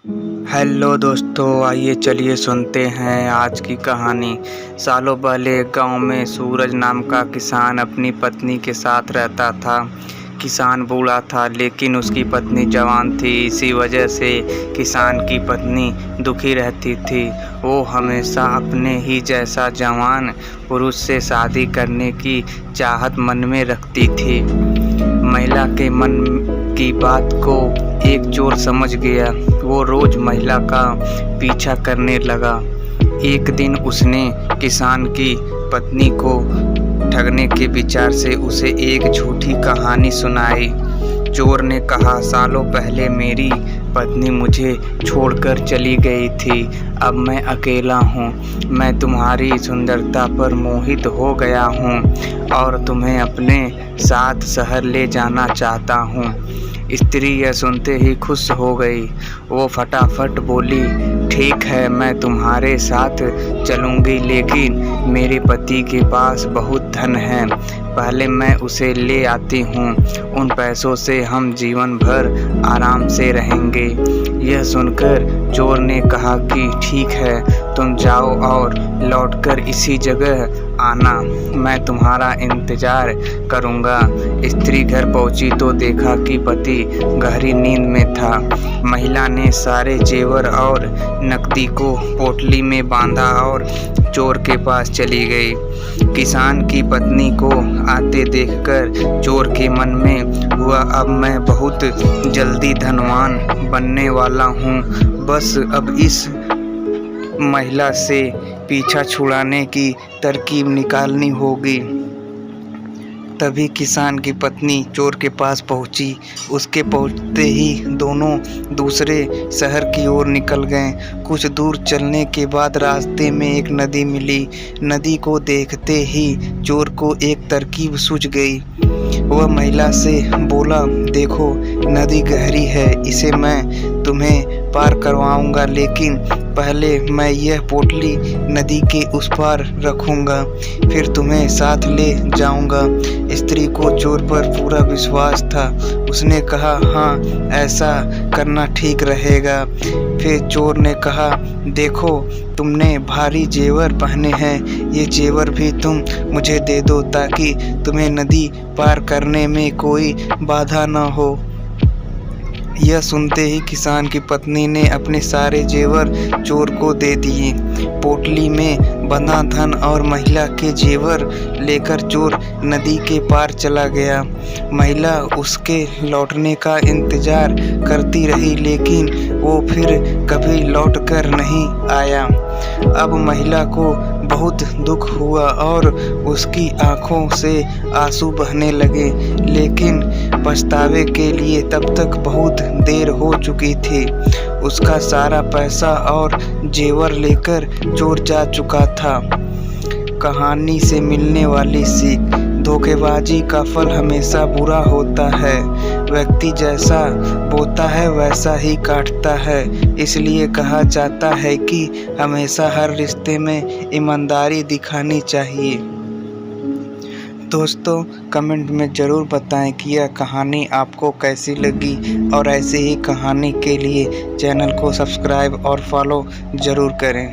Hello दोस्तों, आइए चलिए सुनते हैं आज की कहानी। सालों पहले एक गांव में सूरज नाम का किसान अपनी पत्नी के साथ रहता था। किसान बूढ़ा था लेकिन उसकी पत्नी जवान थी। इसी वजह से किसान की पत्नी दुखी रहती थी। वो हमेशा अपने ही जैसा जवान पुरुष से शादी करने की चाहत मन में रखती थी। महिला के मन की बात को एक चोर समझ गया। वो रोज महिला का पीछा करने लगा। एक दिन उसने किसान की पत्नी को ठगने के विचार से उसे एक झूठी कहानी सुनाई। चोर ने कहा, सालों पहले मेरी पत्नी मुझे छोड़कर चली गई थी। अब मैं अकेला हूँ। मैं तुम्हारी सुंदरता पर मोहित हो गया हूँ और तुम्हें अपने साथ शहर ले जाना चाहता हूँ। स्त्री यह सुनते ही खुश हो गई। वो फटाफट बोली, ठीक है, मैं तुम्हारे साथ चलूँगी, लेकिन मेरे पति के पास बहुत धन है। पहले मैं उसे ले आती हूँ। उन पैसों से हम जीवन भर आराम से रहेंगे। यह सुनकर चोर ने कहा कि ठीक है, तुम जाओ और लौटकर इसी जगह आना। मैं तुम्हारा इंतजार करूँगा। स्त्री घर पहुँची तो देखा कि पति गहरी नींद में था। महिला ने सारे जेवर और नकदी को पोटली में बांधा और चोर के पास चली गई। किसान की पत्नी को आते देखकर चोर के मन में हुआ, अब मैं बहुत जल्दी धनवान बनने वाला हूँ। बस अब इस महिला से पीछा छुड़ाने की तरकीब निकालनी होगी। तभी किसान की पत्नी चोर के पास पहुंची। उसके पहुंचते ही दोनों दूसरे शहर की ओर निकल गए। कुछ दूर चलने के बाद रास्ते में एक नदी मिली। नदी को देखते ही चोर को एक तरकीब सूझ गई। वह महिला से बोला, देखो नदी गहरी है, इसे मैं तुम्हें पार करवाऊंगा, लेकिन पहले मैं यह पोटली नदी के उस पार रखूंगा, फिर तुम्हें साथ ले जाऊंगा। स्त्री को चोर पर पूरा विश्वास था। उसने कहा, हाँ, ऐसा करना ठीक रहेगा। फिर चोर ने कहा, देखो तुमने भारी जेवर पहने हैं, ये जेवर भी तुम मुझे दे दो ताकि तुम्हें नदी पार करने में कोई बाधा न हो। यह सुनते ही किसान की पत्नी ने अपने सारे जेवर चोर को दे दिए। पोटली में बंधा धन और महिला के जेवर लेकर चोर नदी के पार चला गया। महिला उसके लौटने का इंतजार करती रही, लेकिन वो फिर कभी लौटकर नहीं आया। अब महिला को बहुत दुख हुआ और उसकी आंखों से आंसू बहने लगे, लेकिन पछतावे के लिए तब तक बहुत देर हो चुकी थी। उसका सारा पैसा और जेवर लेकर चोर जा चुका था। कहानी से मिलने वाली सीख, धोखेबाजी का फल हमेशा बुरा होता है। व्यक्ति जैसा बोता है वैसा ही काटता है। इसलिए कहा जाता है कि हमेशा हर रिश्ते में ईमानदारी दिखानी चाहिए। दोस्तों, कमेंट में ज़रूर बताएं कि यह कहानी आपको कैसी लगी और ऐसे ही कहानी के लिए चैनल को सब्सक्राइब और फॉलो ज़रूर करें।